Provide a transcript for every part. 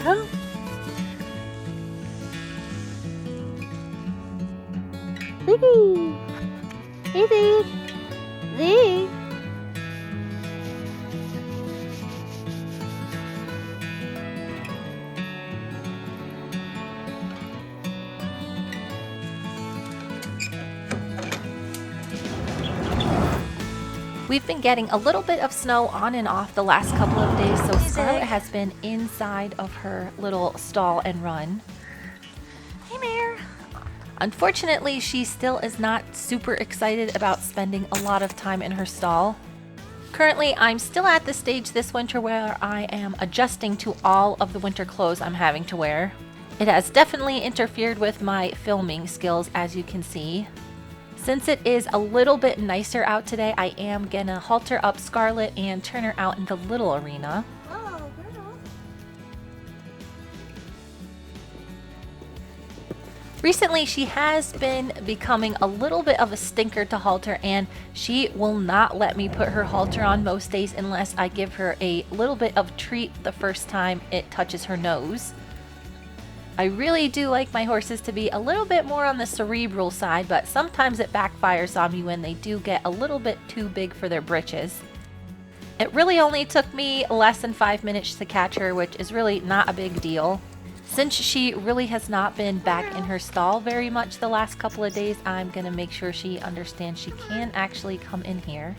girl. Ziggy. Hey, Zig. Zig. We've been getting a little bit of snow on and off the last couple of days, so Scarlet has been inside of her little stall and run. Hey, Mare. Unfortunately, she still is not super excited about spending a lot of time in her stall. Currently, I'm still at the stage this winter where I am adjusting to all of the winter clothes I'm having to wear. It has definitely interfered with my filming skills, as you can see. Since it is a little bit nicer out today, I am gonna halter up Scarlet and turn her out in the little arena. Oh, girl. Recently, she has been becoming a little bit of a stinker to halter, and she will not let me put her halter on most days unless I give her a little bit of treat the first time it touches her nose. I really do like my horses to be a little bit more on the cerebral side, but sometimes it backfires on me when they do get a little bit too big for their britches. It really only took me less than 5 minutes to catch her, which is really not a big deal. Since she really has not been back in her stall very much the last couple of days, I'm gonna make sure she understands she can actually come in here.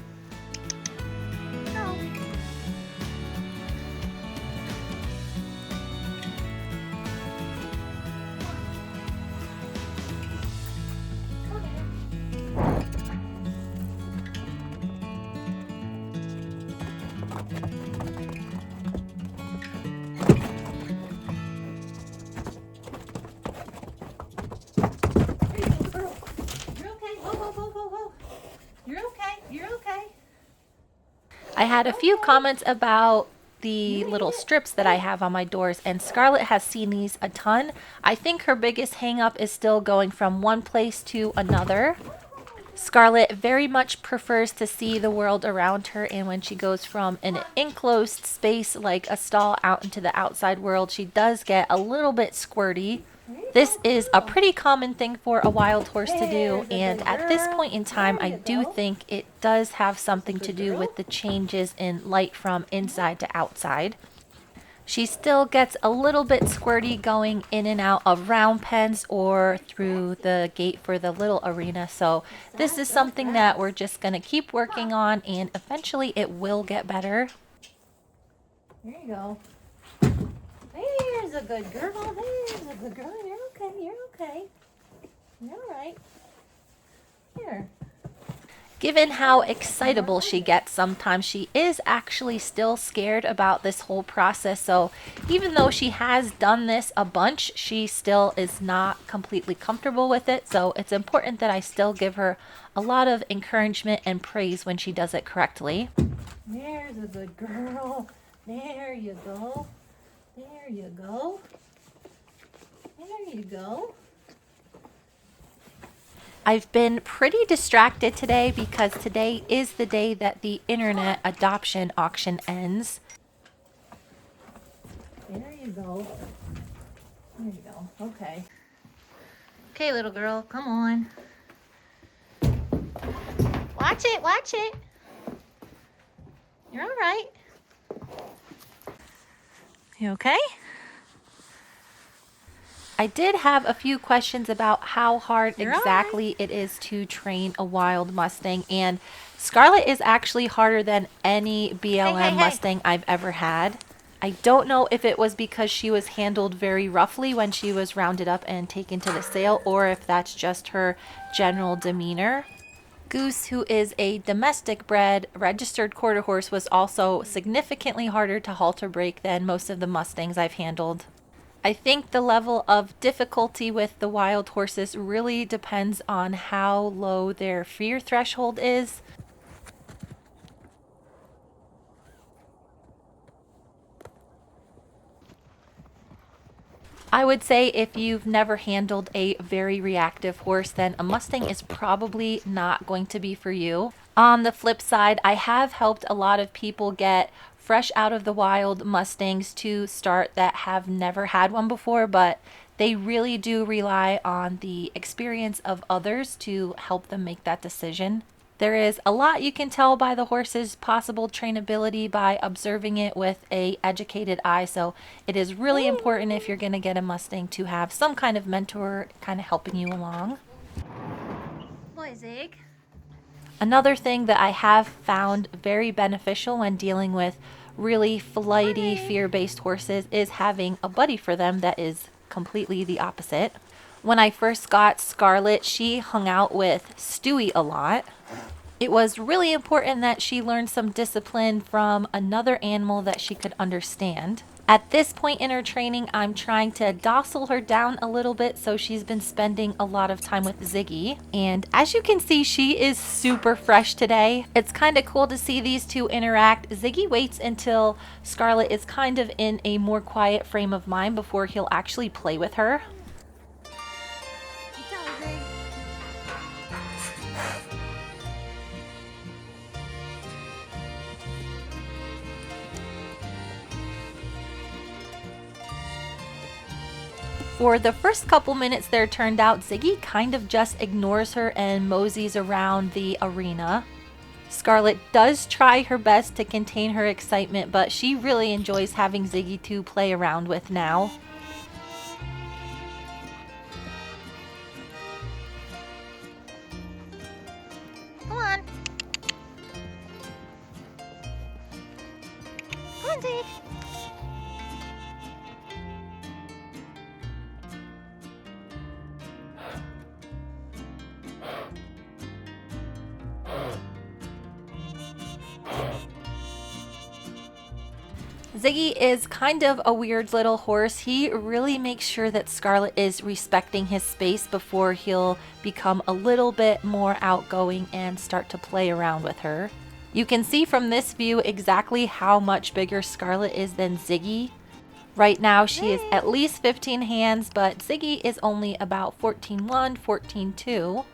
I had a few comments about the little strips that I have on my doors, and Scarlet has seen these a ton. I think her biggest hang up is still going from one place to another. Scarlet very much prefers to see the world around her, and when she goes from an enclosed space like a stall out into the outside world, she does get a little bit squirty. This is a pretty common thing for a wild horse to do, and at this point in time, I do think it does have something to do with the changes in light from inside to outside. She still gets a little bit squirty going in and out of round pens or through the gate for the little arena, so this is something that we're just going to keep working on, and eventually it will get better. There you go. There's a good girl. There's a good girl. You're okay. You're okay. You're all right. Here. Given how excitable she gets sometimes, she is actually still scared about this whole process. So even though she has done this a bunch, she still is not completely comfortable with it. So it's important that I still give her a lot of encouragement and praise when she does it correctly. There's a good girl. There you go. There you go. There you go. I've been pretty distracted today because today is the day that the internet adoption auction ends. There you go. There you go. Okay. Okay, little girl, come on. Watch it, watch it. You're all right. You okay? I did have a few questions about how hard exactly it is to train a wild Mustang, and Scarlet is actually harder than any BLM Mustang I've ever had. I don't know if it was because she was handled very roughly when she was rounded up and taken to the sale, or if that's just her general demeanor. Goose, who is a domestic bred registered quarter horse, was also significantly harder to halter break than most of the Mustangs I've handled. I think the level of difficulty with the wild horses really depends on how low their fear threshold is. I would say if you've never handled a very reactive horse, then a Mustang is probably not going to be for you. On the flip side, I have helped a lot of people get fresh out of the wild Mustangs to start that have never had one before, but they really do rely on the experience of others to help them make that decision. There is a lot you can tell by the horse's possible trainability by observing it with a educated eye, so it is really important if you're going to get a Mustang to have some kind of mentor kind of helping you along. Boy, Zig. Another thing that I have found very beneficial when dealing with really flighty, fear-based horses is having a buddy for them that is completely the opposite. When I first got Scarlet, she hung out with Stewie a lot. It was really important that she learned some discipline from another animal that she could understand. At this point in her training, I'm trying to docile her down a little bit, so she's been spending a lot of time with Ziggy. And as you can see, she is super fresh today. It's kind of cool to see these two interact. Ziggy waits until Scarlet is kind of in a more quiet frame of mind before he'll actually play with her. For the first couple minutes there, turned out Ziggy kind of just ignores her and moseys around the arena. Scarlet does try her best to contain her excitement, but she really enjoys having Ziggy to play around with now. Come on. Come on, Zig. Ziggy is kind of a weird little horse. He really makes sure that Scarlet is respecting his space before he'll become a little bit more outgoing and start to play around with her. You can see from this view exactly how much bigger Scarlet is than Ziggy. Right now she is at least 15 hands, but Ziggy is only about 14.1, 14.2.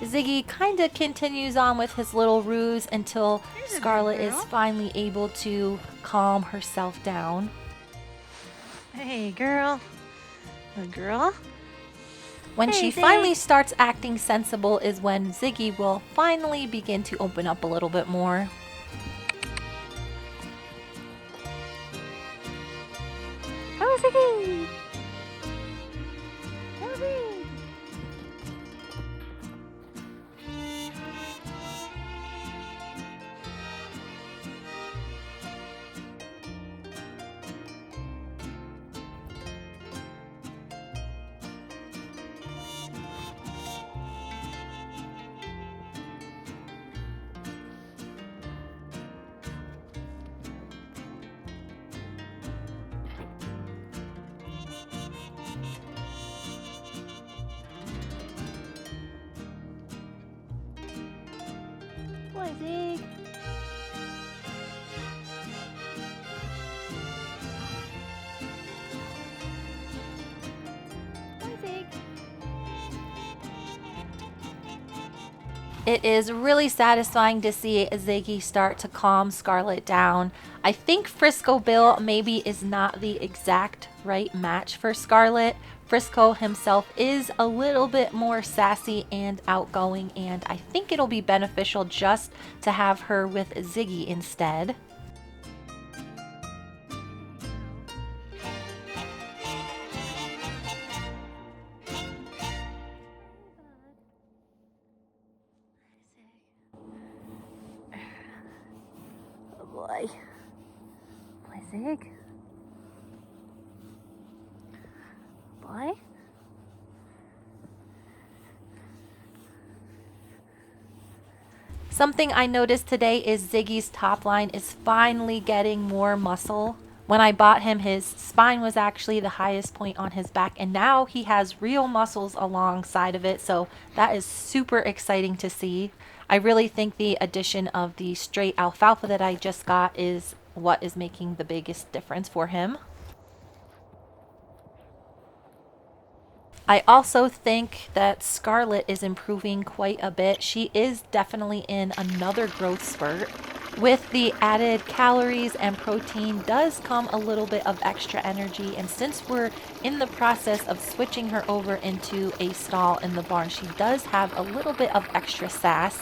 Ziggy kind of continues on with his little ruse until Scarlet is finally able to calm herself down. Hey, girl. Good girl. When she finally starts acting sensible is when Ziggy will finally begin to open up a little bit more. Oh, Ziggy. Oh, Ziggy. Boy, Zig. Boy, Zig. It is really satisfying to see Ziggy start to calm Scarlet down. I think Frisco Bill maybe is not the exact right match for Scarlet. Frisco himself is a little bit more sassy and outgoing, and I think it'll be beneficial just to have her with Ziggy instead. Oh boy. Boy, Zig. Boy. Something I noticed today is Ziggy's top line is finally getting more muscle. When I bought him, his spine was actually the highest point on his back, and now he has real muscles alongside of it, so that is super exciting to see. I really think the addition of the straight alfalfa that I just got is what is making the biggest difference for him. I also think that Scarlet is improving quite a bit. She is definitely in another growth spurt. With the added calories and protein does come a little bit of extra energy, and since we're in the process of switching her over into a stall in the barn, she does have a little bit of extra sass.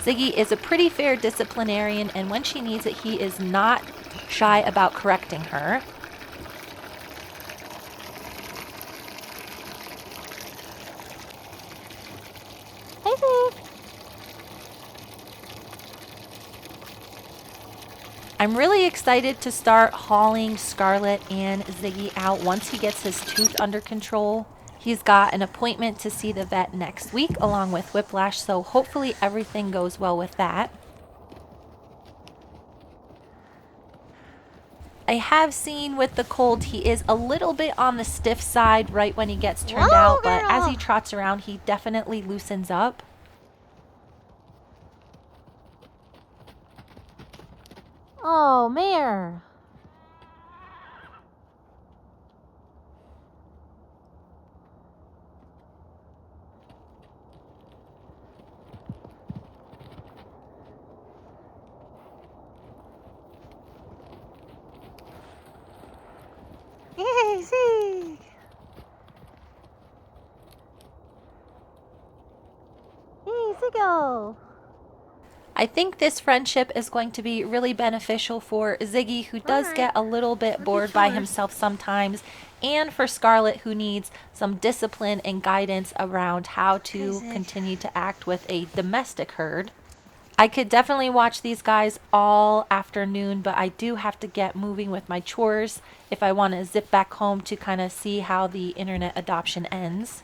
Ziggy is a pretty fair disciplinarian, and when she needs it, he is not shy about correcting her. Hey there. I'm really excited to start hauling Scarlet and Ziggy out once he gets his tooth under control. He's got an appointment to see the vet next week along with whiplash, so hopefully everything goes well with that. I have seen with the cold he is a little bit on the stiff side right when he gets turned out, but as he trots around he definitely loosens up. Oh, mare. Hey, Zig. Hey, Ziggo. I think this friendship is going to be really beneficial for Ziggy, who does get a little bit bored by himself sometimes, and for Scarlet, who needs some discipline and guidance around how to continue to act with a domestic herd. I could definitely watch these guys all afternoon, but I do have to get moving with my chores if I want to zip back home to kind of see how the internet adoption ends.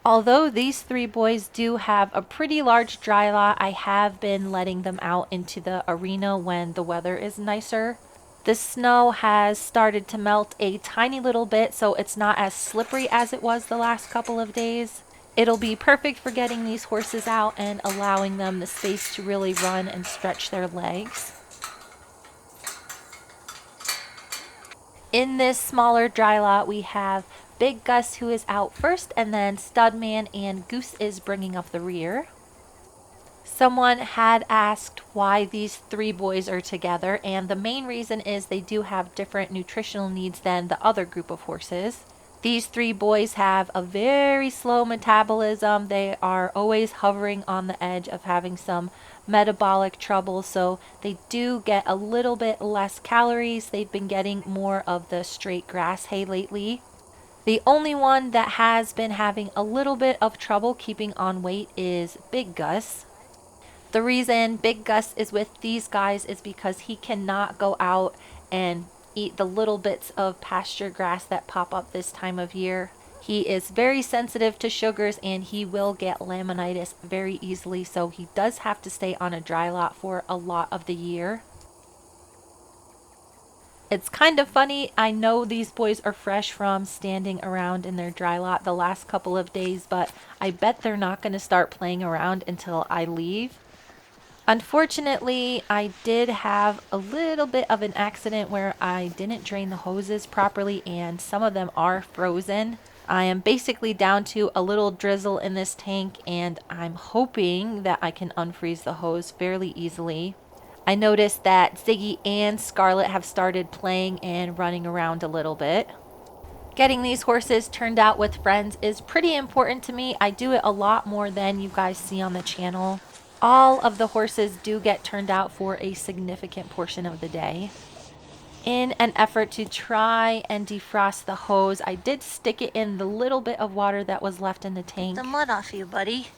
Although these three boys do have a pretty large dry lot, I have been letting them out into the arena when the weather is nicer. The snow has started to melt a tiny little bit, so it's not as slippery as it was the last couple of days. It'll be perfect for getting these horses out and allowing them the space to really run and stretch their legs. In this smaller dry lot, we have Big Gus, who is out first, and then Studman and Goose is bringing up the rear. Someone had asked why these three boys are together, and the main reason is they do have different nutritional needs than the other group of horses. These three boys have a very slow metabolism. They are always hovering on the edge of having some metabolic trouble, so they do get a little bit less calories. They've been getting more of the straight grass hay lately. The only one that has been having a little bit of trouble keeping on weight is Big Gus. The reason Big Gus is with these guys is because he cannot go out and eat the little bits of pasture grass that pop up this time of year. He is very sensitive to sugars and he will get laminitis very easily, so he does have to stay on a dry lot for a lot of the year. It's kind of funny, I know these boys are fresh from standing around in their dry lot the last couple of days, but I bet they're not going to start playing around until I leave. Unfortunately, I did have a little bit of an accident where I didn't drain the hoses properly and some of them are frozen. I am basically down to a little drizzle in this tank and I'm hoping that I can unfreeze the hose fairly easily. I noticed that Ziggy and Scarlet have started playing and running around a little bit. Getting these horses turned out with friends is pretty important to me. I do it a lot more than you guys see on the channel. All of the horses do get turned out for a significant portion of the day. In an effort to try and defrost the hose, I did stick it in the little bit of water that was left in the tank. Get the mud off you, buddy.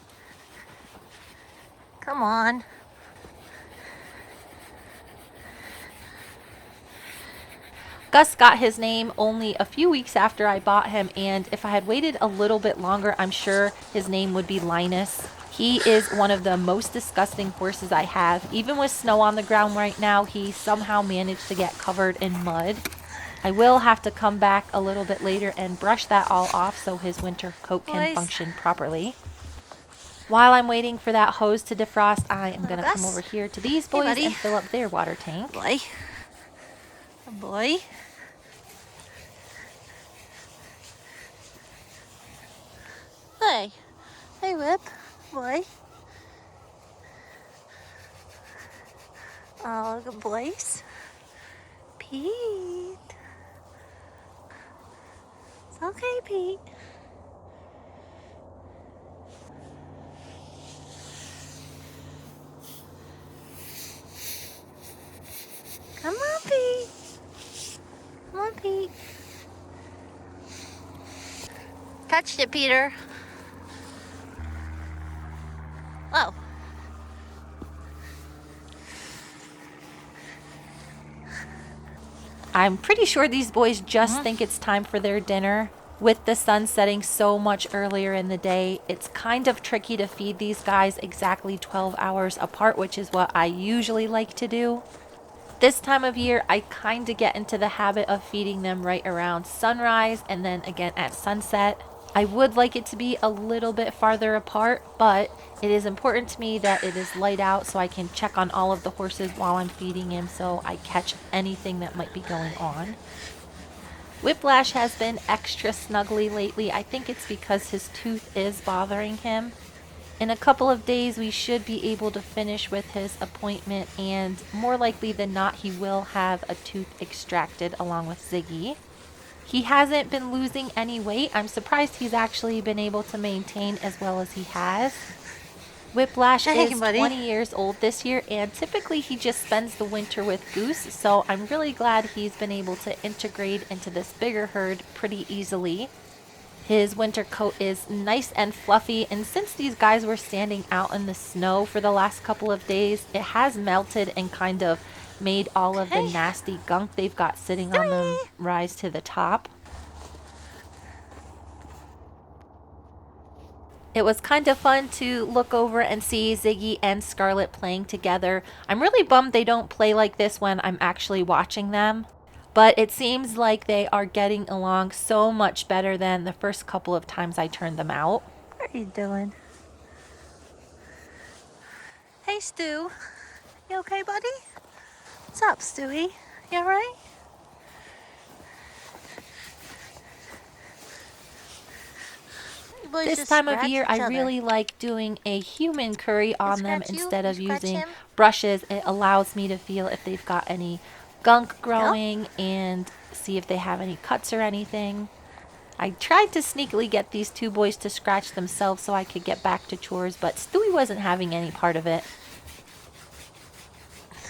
Come on. Gus got his name only a few weeks after I bought him, and if I had waited a little bit longer, I'm sure his name would be Linus. He is one of the most disgusting horses I have. Even with snow on the ground right now, he somehow managed to get covered in mud. I will have to come back a little bit later and brush that all off so his winter coat can function properly. While I'm waiting for that hose to defrost, I am going to come over here to these boys and fill up their water tank. Boy. Boy. Hey. Hey, Whip. Boy. Oh, good boys. Pete. It's okay, Pete. Come on, Pete. Come on, Pete. Touched it, Peter. Oh. I'm pretty sure these boys just think it's time for their dinner. With the sun setting so much earlier in the day, it's kind of tricky to feed these guys exactly 12 hours apart, which is what I usually like to do. This time of year, I kind of get into the habit of feeding them right around sunrise and then again at sunset. I would like it to be a little bit farther apart, but it is important to me that it is light out so I can check on all of the horses while I'm feeding him so I catch anything that might be going on. Whiplash has been extra snuggly lately. I think it's because his tooth is bothering him. In a couple of days, we should be able to finish with his appointment, and more likely than not, he will have a tooth extracted along with Ziggy. He hasn't been losing any weight. I'm surprised he's actually been able to maintain as well as he has. Whiplash is 20 years old this year, and typically he just spends the winter with Goose, so I'm really glad he's been able to integrate into this bigger herd pretty easily. His winter coat is nice and fluffy, and since these guys were standing out in the snow for the last couple of days, it has melted and kind of made all of the nasty gunk they've got sitting on them rise to the top. It was kind of fun to look over and see Ziggy and Scarlet playing together. I'm really bummed they don't play like this when I'm actually watching them. But it seems like they are getting along so much better than the first couple of times I turned them out. What are you doing? Hey, Stu. You okay, buddy? What's up, Stewie? You alright? This time of year, I really like doing a human curry on them instead of using brushes. It allows me to feel if they've got any gunk growing and see if they have any cuts or anything. I tried to sneakily get these two boys to scratch themselves so I could get back to chores, but Stewie wasn't having any part of it.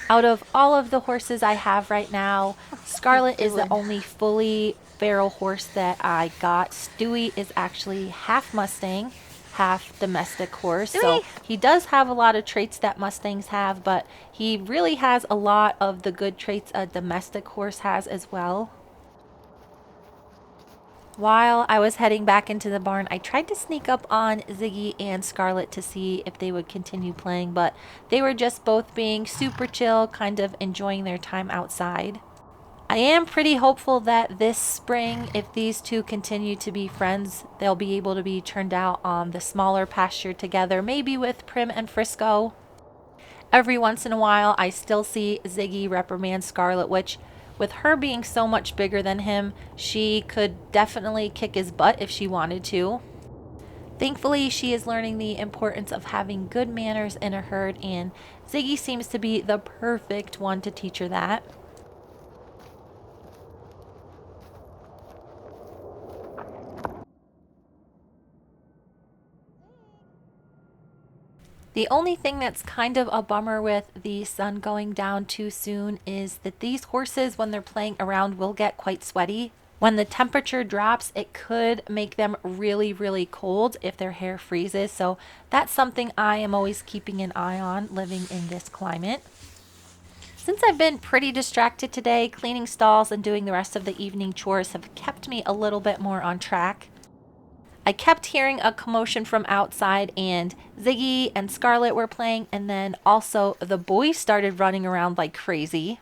Out of all of the horses I have right now, Scarlet is the only fully feral horse that I got. Stewie is actually half Mustang, half domestic horse. So he does have a lot of traits that Mustangs have, but he really has a lot of the good traits a domestic horse has as well. While I was heading back into the barn, I tried to sneak up on Ziggy and Scarlet to see if they would continue playing, but they were just both being super chill, kind of enjoying their time outside. I am pretty hopeful that this spring, if these two continue to be friends, they'll be able to be turned out on the smaller pasture together, maybe with Prim and Frisco. Every once in a while, I still see Ziggy reprimand Scarlet, which, with her being so much bigger than him, she could definitely kick his butt if she wanted to. Thankfully, she is learning the importance of having good manners in a herd, and Ziggy seems to be the perfect one to teach her that. The only thing that's kind of a bummer with the sun going down too soon is that these horses, when they're playing around, will get quite sweaty. When the temperature drops, it could make them really, really cold if their hair freezes. So that's something I am always keeping an eye on living in this climate. Since I've been pretty distracted today, cleaning stalls and doing the rest of the evening chores have kept me a little bit more on track. I kept hearing a commotion from outside, and Ziggy and Scarlet were playing, and then also the boys started running around like crazy.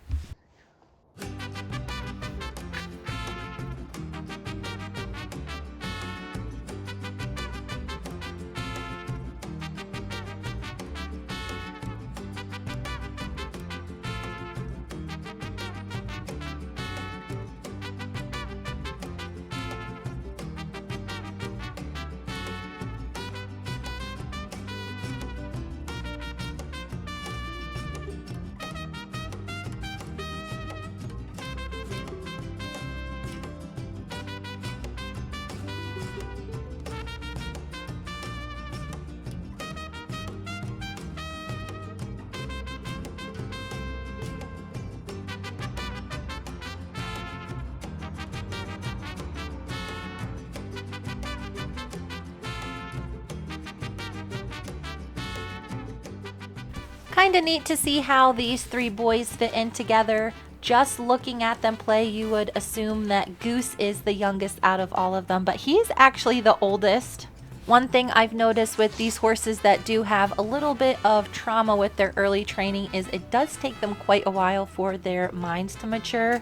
Kinda neat to see how these three boys fit in together. Just looking at them play, you would assume that Goose is the youngest out of all of them, but he's actually the oldest. One thing I've noticed with these horses that do have a little bit of trauma with their early training is it does take them quite a while for their minds to mature.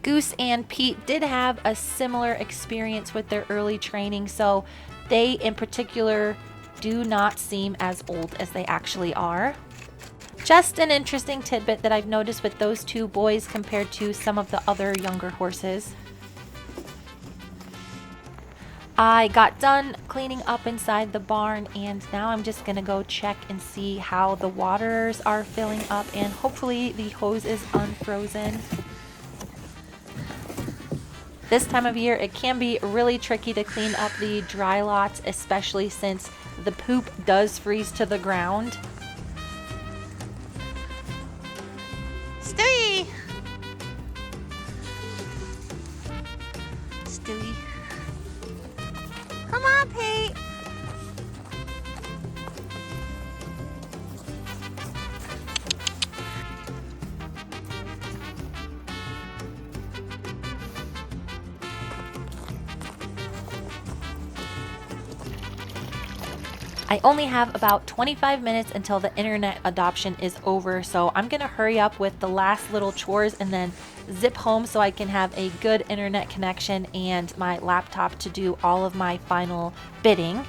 Goose and Pete did have a similar experience with their early training, so they in particular do not seem as old as they actually are. Just an interesting tidbit that I've noticed with those two boys compared to some of the other younger horses. I got done cleaning up inside the barn, and now I'm just gonna go check and see how the waters are filling up, and hopefully the hose is unfrozen. This time of year it can be really tricky to clean up the dry lots, especially since the poop does freeze to the ground. Stewie! Stewie. Come on, Pete! I only have about 25 minutes until the internet adoption is over, so I'm gonna hurry up with the last little chores and then zip home so I can have a good internet connection and my laptop to do all of my final bidding.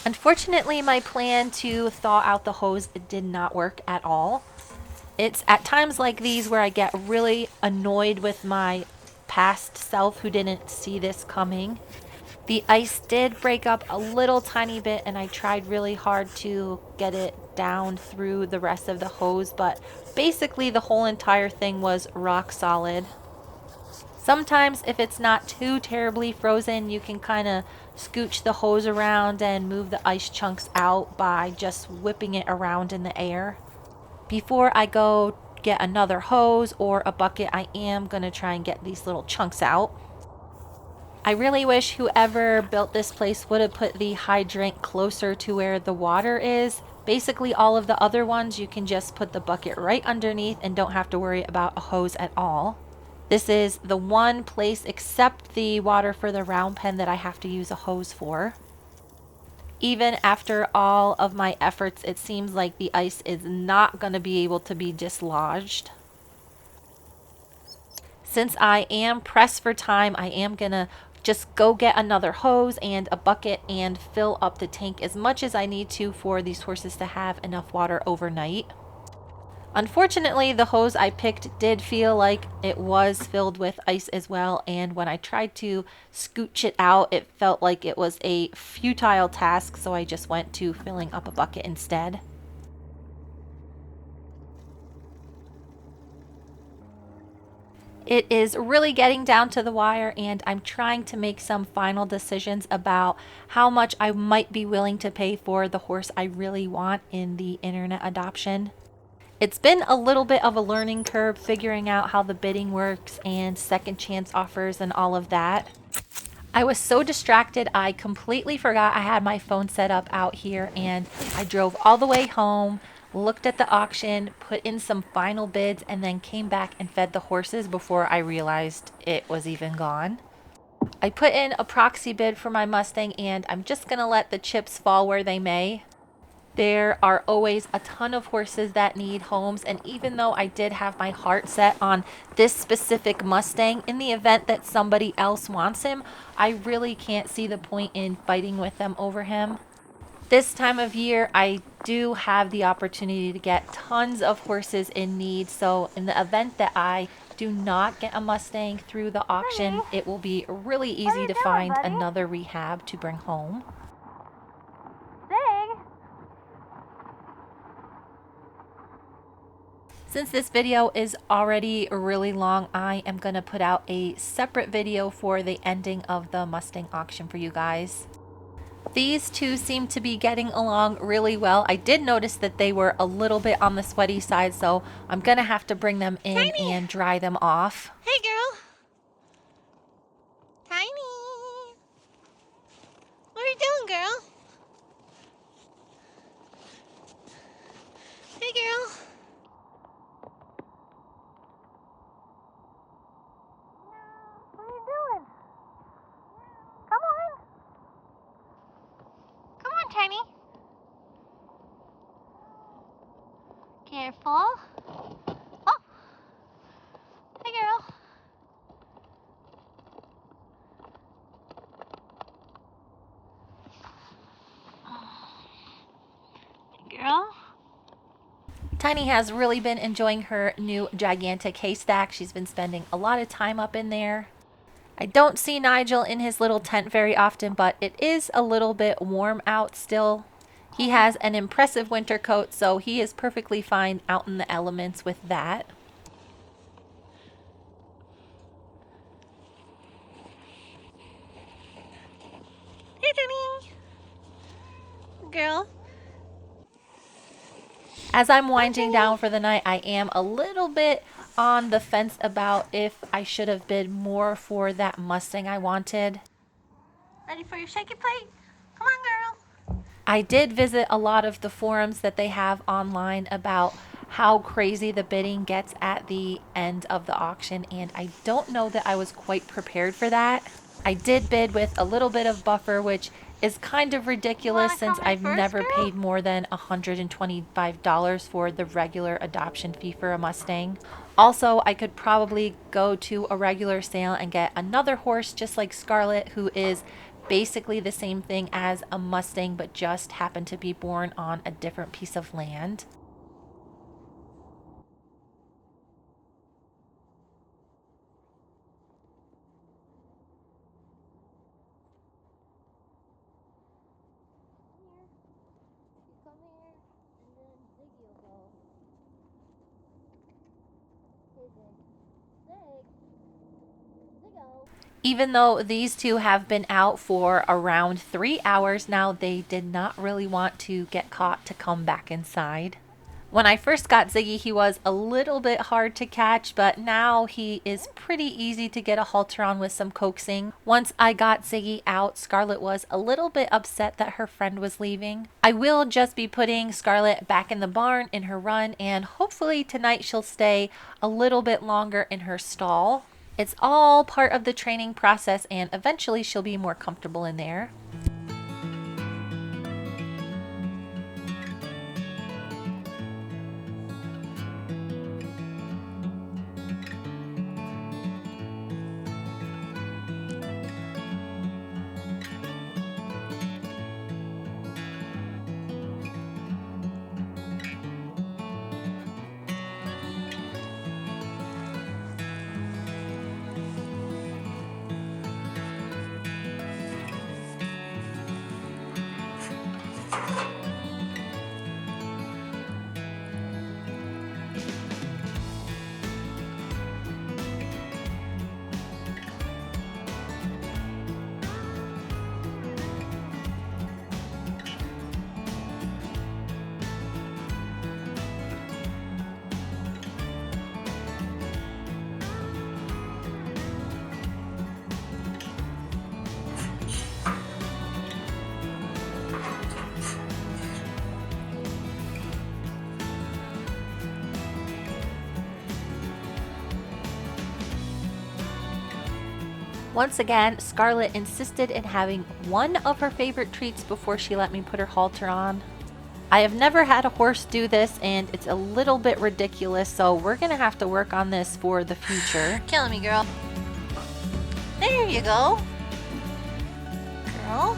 Unfortunately, my plan to thaw out the hose did not work at all. It's at times like these where I get really annoyed with my past self who didn't see this coming. The ice did break up a little tiny bit, and I tried really hard to get it down through the rest of the hose, but basically the whole entire thing was rock solid. Sometimes if it's not too terribly frozen, you can kind of scooch the hose around and move the ice chunks out by just whipping it around in the air. Before I go get another hose or a bucket, I am going to try and get these little chunks out. I really wish whoever built this place would have put the hydrant closer to where the water is. Basically all of the other ones you can just put the bucket right underneath and don't have to worry about a hose at all. This is the one place except the water for the round pen that I have to use a hose for. Even after all of my efforts, it seems like the ice is not going to be able to be dislodged. Since I am pressed for time, I am going to just go get another hose and a bucket and fill up the tank as much as I need to for these horses to have enough water overnight. Unfortunately, the hose I picked did feel like it was filled with ice as well, and when I tried to scooch it out, it felt like it was a futile task, so I just went to filling up a bucket instead. It is really getting down to the wire, and I'm trying to make some final decisions about how much I might be willing to pay for the horse I really want in the internet adoption. It's been a little bit of a learning curve figuring out how the bidding works and second chance offers and all of that. I was so distracted I completely forgot I had my phone set up out here, and I drove all the way home, looked at the auction, put in some final bids, and then came back and fed the horses before I realized it was even gone. I put in a proxy bid for my Mustang, and I'm just gonna let the chips fall where they may. There are always a ton of horses that need homes, and even though I did have my heart set on this specific Mustang, in the event that somebody else wants him, I really can't see the point in fighting with them over him. This time of year, I do have the opportunity to get tons of horses in need, so in the event that I do not get a Mustang through the auction, it will be really easy to find another rehab to bring home. Zig! Since this video is already really long, I am going to put out a separate video for the ending of the Mustang auction for you guys. These two seem to be getting along really well. I did notice that they were a little bit on the sweaty side, so I'm going to have to bring them in Tiny. and dry them off. Hey, girl. Tiny. What are you doing, girl? Hey, girl. What are you doing? Come on. Come on, Tiny. Careful. Oh. Hey, girl. Hey, girl. Tiny has really been enjoying her new gigantic haystack. She's been spending a lot of time up in there. I don't see Nigel in his little tent very often, but it is a little bit warm out still. He has an impressive winter coat, so he is perfectly fine out in the elements with that. Hey, Tiny. Girl. As I'm winding down for the night, I am a little bit on the fence about if I should have bid more for that Mustang I wanted. Ready for your shaky plate? Come on, girl. I did visit a lot of the forums that they have online about how crazy the bidding gets at the end of the auction, and I don't know that I was quite prepared for that. I did bid with a little bit of buffer, which is kind of ridiculous since I've never paid more than $125 for the regular adoption fee for a Mustang. Also, I could probably go to a regular sale and get another horse just like Scarlet, who is basically the same thing as a Mustang but just happened to be born on a different piece of land. Come here, and then Ziggy will go. Hey, Zig. Zig. Ziggo. Even though these two have been out for around 3 hours now, they did not really want to get caught to come back inside. When I first got Ziggy, he was a little bit hard to catch, but now he is pretty easy to get a halter on with some coaxing. Once I got Ziggy out, Scarlet was a little bit upset that her friend was leaving. I will just be putting Scarlet back in the barn in her run, and hopefully tonight she'll stay a little bit longer in her stall. It's all part of the training process, and eventually she'll be more comfortable in there. Once again, Scarlet insisted in having one of her favorite treats before she let me put her halter on. I have never had a horse do this, and it's a little bit ridiculous, so we're gonna have to work on this for the future. Killing me, girl. There you go. Girl.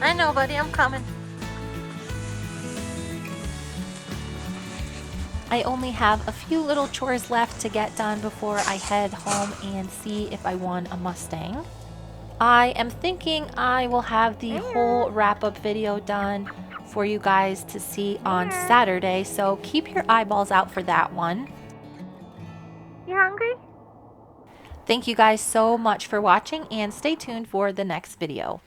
I know, buddy, I'm coming. I only have a few little chores left to get done before I head home and see if I won a Mustang. I am thinking I will have the whole wrap-up video done for you guys to see on Saturday, so keep your eyeballs out for that one. You hungry? Thank you guys so much for watching, and stay tuned for the next video.